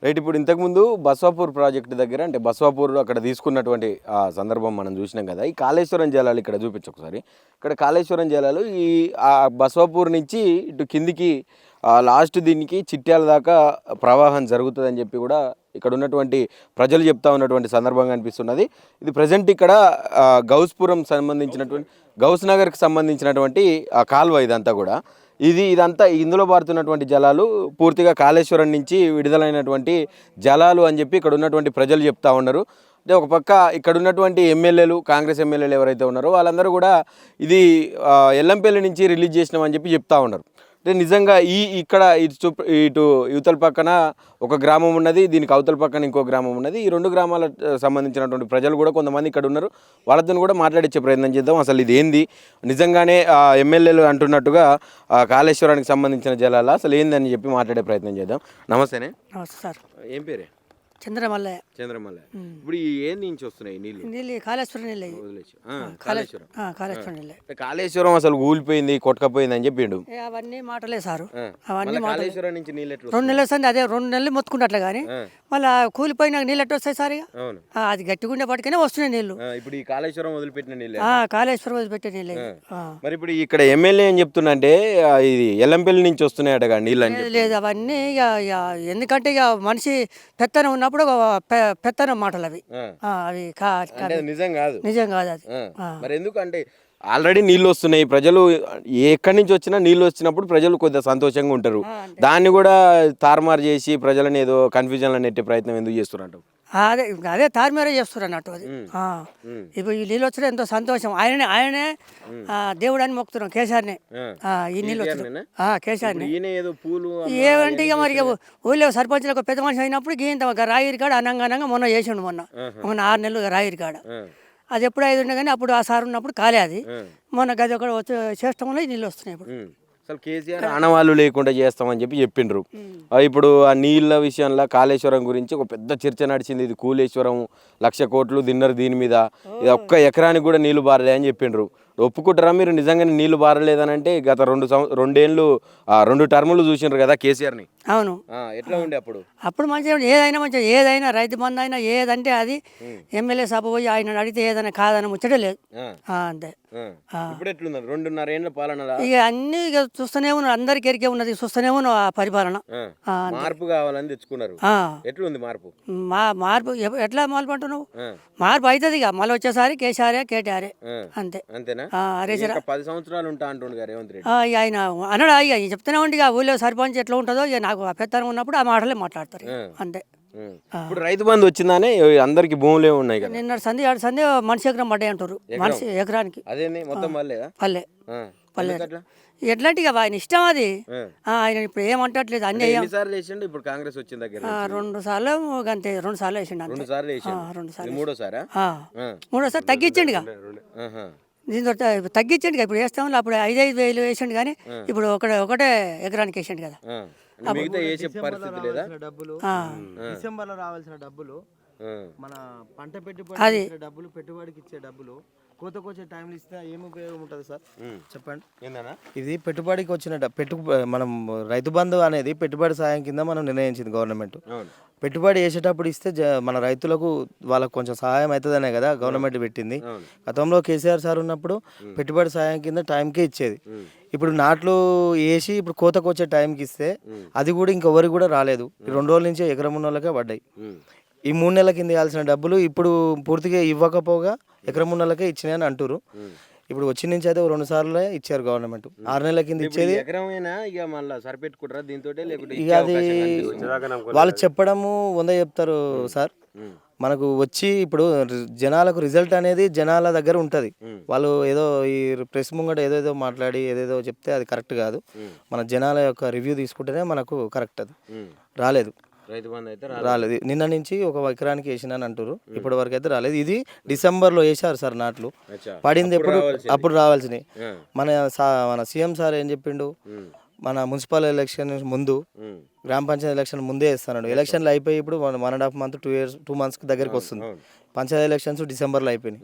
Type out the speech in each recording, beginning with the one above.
Right. ఇప్పుడు ఇంతకుముందు Baswapur project దగ్గర అంటే బస్వాపూర్ అక్కడ తీసుకున్నటువంటి ఆ సందర్భం మనం చూసినాం కదా. ఈ కాళేశ్వరం జలాలు ఇక్కడ చూపించు ఒకసారి. ఇక్కడ కాళేశ్వరం జలాలు ఈ బస్వాపూర్ నుంచి ఇటు కిందికి లాస్ట్ దీనికి చిట్యాల దాకా ప్రవాహం జరుగుతుందని చెప్పి కూడా ఇక్కడ ఉన్నటువంటి ప్రజలు చెప్తా ఉన్నటువంటి సందర్భంగా అనిపిస్తున్నది. ఇది ప్రజెంట్ ఇక్కడ గౌస్పురం సంబంధించినటువంటి గౌస్ నగర్కి సంబంధించినటువంటి కాలువ ఇదంతా కూడా. ఇదంతా ఇందులో పారుతున్నటువంటి జలాలు పూర్తిగా కాళేశ్వరం నుంచి విడుదలైనటువంటి జలాలు అని చెప్పి ఇక్కడ ఉన్నటువంటి ప్రజలు చెప్తా ఉన్నారు. అంటే ఒక పక్క ఇక్కడ ఉన్నటువంటి ఎమ్మెల్యేలు, కాంగ్రెస్ ఎమ్మెల్యేలు ఎవరైతే ఉన్నారో వాళ్ళందరూ కూడా ఇది ఎల్లంపల్లి నుంచి రిలీజ్ చేసినామని చెప్పి చెప్తా ఉన్నారు. అంటే నిజంగా ఇక్కడ ఇటు యువతల పక్కన ఒక గ్రామం ఉన్నది, దీనికి అవతల పక్కన ఇంకో గ్రామం ఉన్నది. ఈ రెండు గ్రామాల సంబంధించినటువంటి ప్రజలు కూడా కొంతమంది ఇక్కడ ఉన్నారు. వాళ్ళతో కూడా మాట్లాడించే ప్రయత్నం చేద్దాం. అసలు ఇది ఏంది, నిజంగానే ఎమ్మెల్యేలు అంటున్నట్టుగా కాళేశ్వరానికి సంబంధించిన జలాల అసలు ఏందని చెప్పి మాట్లాడే ప్రయత్నం చేద్దాం. నమస్తేనే. నమస్తే సార్. ఏం పేరే? చంద్రమల్లయ్య. ఇప్పుడు ఏ నుంచి వస్తున్నాయి నీళ్ళు? కాళేశ్వరం నీళ్ళు. కాళేశ్వరం అసలు కూలిపోయింది, కొట్టకపోయింది అని చెప్పిండు. అవన్నీ మాటలే సారు. అవన్నీ కాళేశ్వరం నుంచి నీళ్ళు 2 నెలలు వస్తుంది. అదే 2 నెలలు మొత్తుకుంటట్లు కానీ మళ్ళీ కూలిపోయినాక నీళ్ళు ఎట్టు వస్తాయి సార్? అది గట్టిగా ఉండేపటికనే వస్తున్నాయి నీళ్ళు. ఇప్పుడు ఈ కాళేశ్వరం వదిలిపెట్టిన నీళ్ళు, కాళేశ్వరం వదిలిపెట్టే నీళ్ళు. మరి ఇప్పుడు ఇక్కడ ఎమ్మెల్యే ఏం చెప్తున్నంటే ఇది ఎల్లంపల్లి నుంచి వస్తున్నాయట నీళ్ళు అని. లేదు అవన్నీ ఎందుకంటే ఇక మనిషి పెత్తనం ఉన్నప్పుడు పెత్తనం మాటలు అవి. అవి నిజం కాదు అది. మరి ఎందుకంటే ఆల్రెడీ నీళ్ళు వస్తున్నాయి, ప్రజలు ఎక్కడి నుంచి వచ్చినా నీళ్ళు వచ్చినప్పుడు ప్రజలు కొద్దిగా సంతోషంగా ఉంటారు. దాన్ని కూడా తారుమారు చేసి ప్రజలను ఏదో కన్ఫ్యూజన్లో నెట్టే ప్రయత్నం ఎందుకు చేస్తున్నట్టు? అదే తారుమారే చేస్తారు అన్నట్టు అది. ఇప్పుడు ఈ నీళ్ళు వచ్చినా ఎంతో సంతోషం. ఆయననే దేవుడు అని మొక్కుతున్నాం, కేసీఆర్నే. ఈ నీళ్ళు వచ్చిన కేసీఆర్ని ఏమంటే ఇక మరి ఊళ్ళో సర్పంచ్లకు పెద్ద మనిషి అయినప్పుడు గీంత రాయిరి కాడ అనంగా మొన్న చేసిండు. మొన్న 6 నెలలు రాయిరి కాడ. అది ఎప్పుడు అయింది ఉండే కానీ అప్పుడు ఆ సార్ ఉన్నప్పుడు కాలే అది. మొన్న గది ఒకటి వచ్చి చేష్టం వల్ల నీళ్ళు వస్తున్నాయి. ఇప్పుడు అసలు కేసీఆర్ ఆనవాళ్ళు లేకుండా చేస్తామని చెప్పి చెప్పిండ్రు. ఇప్పుడు ఆ నీళ్ళ విషయంలో కాళేశ్వరం గురించి ఒక పెద్ద చర్చ నడిచింది. ఇది కూలేశ్వరం 1,00,000 కోట్లు తిన్నారు దీని మీద, ఇది ఒక్క ఎకరానికి కూడా నీళ్లు బారలే అని చెప్పిండ్రు. ఒప్పుకుంటారా మీరు నిజంగానే నీళ్లు బారలేదని? అంటే గత 2 ఏళ్ళు 2 టర్ములు చూసిండ్రు కదా కేసీఆర్ని. అవును. ఎట్లా ఉండే అప్పుడు మంచిగా ఏదైనా మంచిగా, ఏదైనా రైతు బంధు అయినా ఏదంటే అది ఎమ్మెల్యే సభ పోయి ఆయన అడిగితే ఏదైనా కాదని ముచ్చటే లేదు. అంతే. ఇప్పుడు ఎట్లుంది 2.5 ఏళ్ళ పాలన? ఇక అన్ని ఇక చూస్తూనే ఉన్నారు, అందరికి ఎరికే ఉన్నది, చూస్తూనే ఉన్నాం ఆ పరిపాలన. మార్పు కావాలని తెచ్చుకున్నారు. ఎట్లుంది మార్పు? మార్పు ఎట్లా మార్పు అంటున్నావు? మార్పు అవుతుంది ఇక మళ్ళీ వచ్చేసారి కేసీఆర్ కేటీఆర్ అంతే. అంతేనా? 10 సంవత్సరాలు ఉంటా అంటుండు రేవంత్ రెడ్డి. ఆయన అన్నాడు ఇక చెప్తూనే ఉండి ఇక ఊళ్ళో సర్పంచ్ ఎట్లా ఉంటుందో ఇక నాకు పెత్తనం ఉన్నప్పుడు ఆ మాటలే మాట్లాడతారు అంతే. ఇప్పుడు రైతు బంధు వచ్చిందానే అందరికి భూములే ఉన్నాయి కదా. నిన్న సంధి మనిషి ఎకరం పడ్డాయి అంటారు. మనిషి ఎకరానికి పల్లె ఎట్లాంటి ఆయన ఇష్టం అది. ఆయన ఇప్పుడు ఏమంటట్లేదు. అన్ని 2 సార్లు అంతే. 2 సార్లు వేసిండు. 3సారి తగ్గించండి ఇక. దీంతో తగ్గించండి ఇప్పుడు వేస్తాం. అప్పుడు 5,000 వేసిండు కానీ ఇప్పుడు ఒకటే ఎకరానికి వేసిండు కదా. డిసెంబర్లో రావాల్సిన డబ్బులు, మన పంట పెట్టుబడి డబ్బులు, పెట్టుబడికి ఇచ్చే డబ్బులు కోతకొచ్చే టైంలో ఇస్తే ఏమి ఉపయోగం ఉంటుంది సార్ చెప్పండి? ఇది పెట్టుబడికి వచ్చిన మనం రైతు బంధు అనేది పెట్టుబడి సాయం కింద మనం నిర్ణయించింది గవర్నమెంట్. పెట్టుబడి వేసేటప్పుడు ఇస్తే మన రైతులకు వాళ్ళకు కొంచెం సహాయం అవుతుందనే కదా గవర్నమెంట్ పెట్టింది. గతంలో కేసీఆర్ సార్ ఉన్నప్పుడు పెట్టుబడి సాయం కింద టైంకే ఇచ్చేది. ఇప్పుడు నాట్లు వేసి ఇప్పుడు కోతకు వచ్చే టైంకి ఇస్తే అది కూడా ఇంకెవరికి కూడా రాలేదు. 2 రోజుల నుంచి ఎకరం ఉన్న వాళ్ళకే పడ్డాయి. ఈ 3 నెలల కింద ఇవ్వాల్సిన డబ్బులు ఇప్పుడు పూర్తిగా ఇవ్వకపోగా ఎకరం ఉన్న వాళ్ళకే ఇచ్చినాయని అంటారు. ఇప్పుడు వచ్చి నుంచి అయితే 2 సార్లే ఇచ్చారు గవర్నమెంట్. 6 నెలల కింద ఇచ్చేది. ఇక అది వాళ్ళు చెప్పడము 100 చెప్తారు సార్. మనకు వచ్చి ఇప్పుడు జనాలకు రిజల్ట్ అనేది జనాల దగ్గర ఉంటుంది. వాళ్ళు ఏదో ఈ ప్రెస్ ముంగట ఏదేదో మాట్లాడి ఏదేదో చెప్తే అది కరెక్ట్ కాదు. మన జనాల యొక్క రివ్యూ తీసుకుంటేనే మనకు కరెక్ట్. అది రాలేదు. నిన్న నుంచి 1 ఎకరానికి వేసినాను అంటారు. ఇప్పటి వరకు అయితే రాలేదు. ఇది డిసెంబర్లో వేసారు సార్ నాట్లు. పడింది అప్పుడు రావాల్సినవి. మన సీఎం సార్ ఏం చెప్పిండు, మన మున్సిపల్ ఎలక్షన్ ముందు, గ్రామ పంచాయతీ ఎలక్షన్ ముందే వేస్తున్నాడు. ఎలక్షన్లు అయిపోయి ఇప్పుడు 1.5 మంత్ 2 months దగ్గరికి వస్తుంది. పంచాయతీ ఎలక్షన్స్ డిసెంబర్లో అయిపోయినాయి.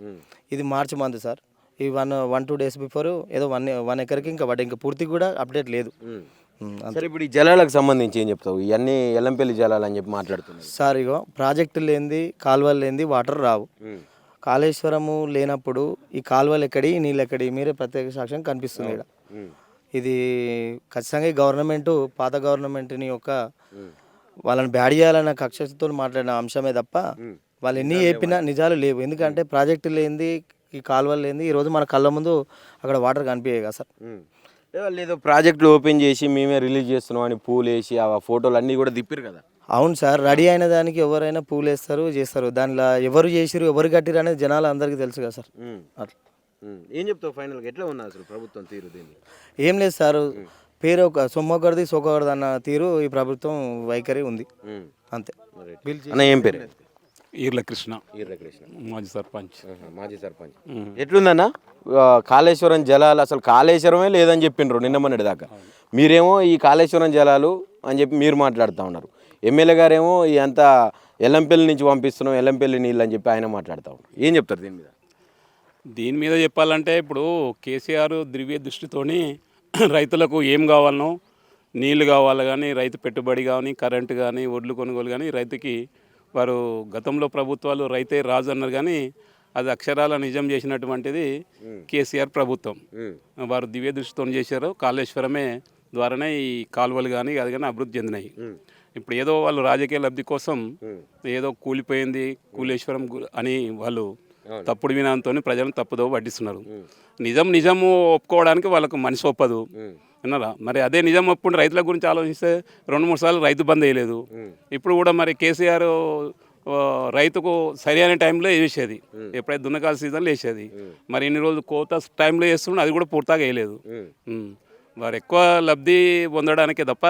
ఇది మార్చి మంత్ సార్. ఈ 1-2 days బిఫోర్ ఏదో 1 ఎకర్కి ఇంకా పడ్డా. ఇంకా పూర్తిగా కూడా అప్డేట్ లేదు. సరే ఇప్పుడు ఈ జలాలకు సంబంధించి ఏం చెప్తావు ఇవన్నీ ఎల్లంపల్లి జలాలు అని చెప్పి మాట్లాడుతున్నాయి. సార్ ఇగో ప్రాజెక్టు లేనిది కాలువలు లేనిది వాటర్ రావు. కాళేశ్వరము లేనప్పుడు ఈ కాలువలు ఎక్కడి నీళ్ళు ఎక్కడి మీరే ప్రత్యేక సాక్ష్యం కనిపిస్తుంది ఇక్కడ. ఇది ఖచ్చితంగా ఈ గవర్నమెంట్ పాత గవర్నమెంట్ని యొక్క వాళ్ళని బ్యాడ్ చేయాలన్న కక్షతో మాట్లాడిన అంశమే తప్ప వాళ్ళు ఎన్ని చెప్పినా నిజాలు లేవు. ఎందుకంటే ప్రాజెక్టు లేనిది ఈ కాలువలు లేనిది ఈరోజు మన కళ్ళ ముందు అక్కడ వాటర్ కనిపించాయి కదా సార్. వాళ్ళు ఏదో ప్రాజెక్టులు ఓపెన్ చేసి మేమే రిలీజ్ చేస్తున్నాం అని పూలు వేసి ఆ ఫోటోలు అన్నీ కూడా దిప్పారు కదా. అవును సార్, రెడీ అయిన దానికి ఎవరైనా పూలు వేస్తారు చేస్తారు. దానిలో ఎవరు చేసిరు ఎవరు కట్టిరు అనేది జనాలు అందరికీ తెలుసు కదా సార్. అట్లా ఏం చెప్తావు ఫైనల్గా ఎట్లా ఉన్నా అసలు ప్రభుత్వం తీరు దీన్ని? ఏం లేదు సార్, పేరు ఒక సొమ్మొకరిది సోకొకరిది అన్న తీరు ఈ ప్రభుత్వం వైఖరి ఉంది అంతే. అన్న ఏం పేరు? ఈర్ల కృష్ణ, కృష్ణ, మాజీ సర్పంచ్. మాజీ సర్పంచ్. ఎట్లుందన్న కాళేశ్వరం జలాలు? అసలు కాళేశ్వరమే లేదని చెప్పిండ్రు నిన్న మొన్నటి దాకా. మీరేమో ఈ కాళేశ్వరం జలాలు అని చెప్పి మీరు మాట్లాడుతూ ఉన్నారు. ఎమ్మెల్యే గారేమో ఈ అంతా ఎల్లంపల్లి నుంచి పంపిస్తున్నాం ఎల్లంపల్లి నీళ్ళు అని చెప్పి ఆయన మాట్లాడుతూ ఉన్నారు. ఏం చెప్తారు దీని మీద? దీని మీద చెప్పాలంటే ఇప్పుడు కేసీఆర్ ద్రవ్య దృష్టితోని రైతులకు ఏం కావాలనో నీళ్లు కావాలి కానీ రైతు పెట్టుబడి కానీ కరెంటు కానీ ఒడ్లు కొనుగోలు కానీ రైతుకి వారు గతంలో ప్రభుత్వాలు రైతే రాజు అన్నారు కానీ అది అక్షరాల నిజం చేసినటువంటిది కేసీఆర్ ప్రభుత్వం. వారు దివ్య దృష్టితో చేశారు. కాళేశ్వరమే ద్వారానే ఈ కాలువలు కానీ అది కానీ అభివృద్ధి చెందినాయి. ఇప్పుడు ఏదో వాళ్ళు రాజకీయ లబ్ధి కోసం ఏదో కూలిపోయింది కూలేశ్వరం అని వాళ్ళు తప్పుడు విధానంతో ప్రజలను తప్పుదో పట్టిస్తున్నారు. నిజము ఒప్పుకోవడానికి వాళ్ళకు మనసు ఒప్పదు అన్నారా. మరి అదే నిజం ఒప్పుకుంటే రైతుల గురించి ఆలోచిస్తే 2-3 సార్లు రైతు బంద్ వేయలేదు. ఇప్పుడు కూడా మరి కేసీఆర్ రైతుకు సరి అయిన టైంలో వేసేది, ఎప్పుడైతే దున్నకాల సీజన్లో వేసేది. మరి ఇన్ని రోజులు కోత టైంలో వేస్తుండే అది కూడా పూర్తిగా వేయలేదు. వారు ఎక్కువ లబ్ధి పొందడానికే తప్ప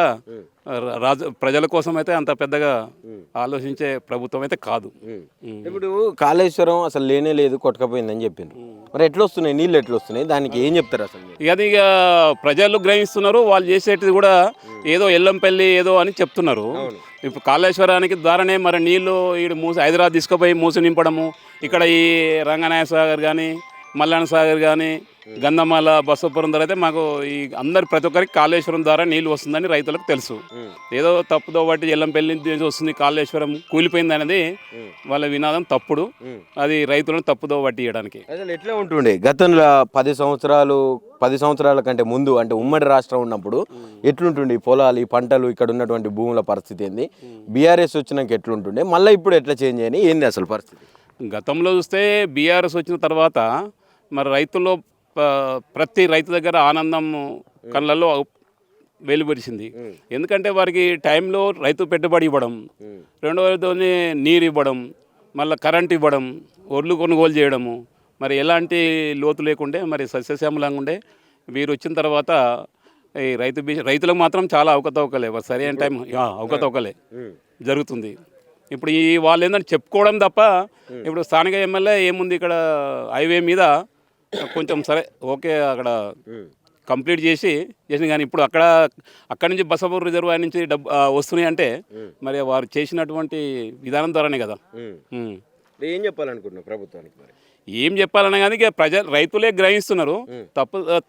ప్రజల కోసం అయితే అంత పెద్దగా ఆలోచించే ప్రభుత్వం అయితే కాదు. ఇప్పుడు కాళేశ్వరం అసలు లేనే లేదు కొట్టకపోయిందని చెప్పిండ్రు. మరి ఎట్లా వస్తున్నాయి నీళ్ళు? ఎట్లా వస్తున్నాయి? దానికి ఏం చెప్తారు అసలు? ఇక ప్రజలు గ్రహిస్తున్నారు. వాళ్ళు చేసేటిది కూడా ఏదో ఎల్లంపల్లి ఏదో అని చెప్తున్నారు. ఇప్పుడు కాళేశ్వరానికి ద్వారానే మరి నీళ్లు ఈ హైదరాబాద్ తీసుకుపోయి మూసి నింపడము. ఇక్కడ ఈ రంగనాయ సాగర్ కానీ మల్లాన సాగర్ కానీ గంధమాల బసవపురం ద్వారా అయితే మాకు ఈ ప్రతి ఒక్కరికి కాళేశ్వరం ద్వారా నీళ్ళు వస్తుందని రైతులకు తెలుసు. ఏదో తప్పుదో బట్టి ఎల్లంపల్లి నుంచి వస్తుంది కాళేశ్వరం కూలిపోయింది అనేది వాళ్ళ వినాదం తప్పుడు. అది రైతులను తప్పుదో బట్టి ఇవ్వడానికి. అసలు ఎట్లా ఉంటుండే గతంలో 10 సంవత్సరాల కంటే ముందు అంటే ఉమ్మడి రాష్ట్రం ఉన్నప్పుడు ఎట్లుంటుండే ఈ పొలాలు ఈ పంటలు ఇక్కడ ఉన్నటువంటి భూముల పరిస్థితి ఏంది? బీఆర్ఎస్ వచ్చినాక ఎట్లుంటుండే, మళ్ళీ ఇప్పుడు ఎట్లా చేంజ్ అయ్యి ఏంది అసలు పరిస్థితి? గతంలో చూస్తే బీఆర్ఎస్ వచ్చిన తర్వాత మరి రైతుల్లో ప్రతి రైతు దగ్గర ఆనందం కళ్ళల్లో వెలువరిచింది. ఎందుకంటే వారికి టైంలో రైతు పెట్టుబడి ఇవ్వడం, రెండవది నీరు ఇవ్వడం, మళ్ళీ కరెంట్ ఇవ్వడం, ఒడ్లు కొనుగోలు చేయడము, మరి ఎలాంటి లోతు లేకుండే మరి సస్యశ్యామలంగా ఉండే. వీరు వచ్చిన తర్వాత ఈ రైతులకు మాత్రం చాలా అవకతవకలే, సరైన టైం అవకతవకలే జరుగుతుంది. ఇప్పుడు ఈ వాళ్ళు ఏంటంటే చెప్పుకోవడం తప్ప ఇప్పుడు స్థానిక ఎమ్మెల్యే ఏముంది ఇక్కడ హైవే మీద కొంచెం సరే ఓకే అక్కడ కంప్లీట్ చేసి కానీ ఇప్పుడు అక్కడి నుంచి బసవపూర్ రిజర్వాయర్ నుంచి వస్తున్నాయి అంటే మరి వారు చేసినటువంటి విధానం ద్వారానే కదా. ఏం చెప్పాలనుకుంటున్నావు ప్రభుత్వానికి? మరి ఏం చెప్పాలన్నా కానీ ఇక రైతులే గ్రహిస్తున్నారు.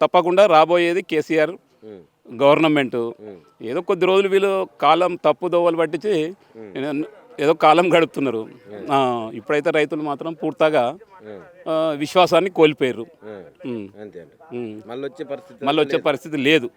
తప్పకుండా రాబోయేది కేసీఆర్ గవర్నమెంట్. ఏదో కొద్ది రోజులు వీళ్ళు కాలం తప్పుదోవలు పట్టించి ఏదో కాలం గడుపుతున్నారు. ఇప్పుడైతే రైతులు మాత్రం పూర్తిగా విశ్వాసాన్ని కోల్పోయారు. మళ్ళీ వచ్చే పరిస్థితి లేదు.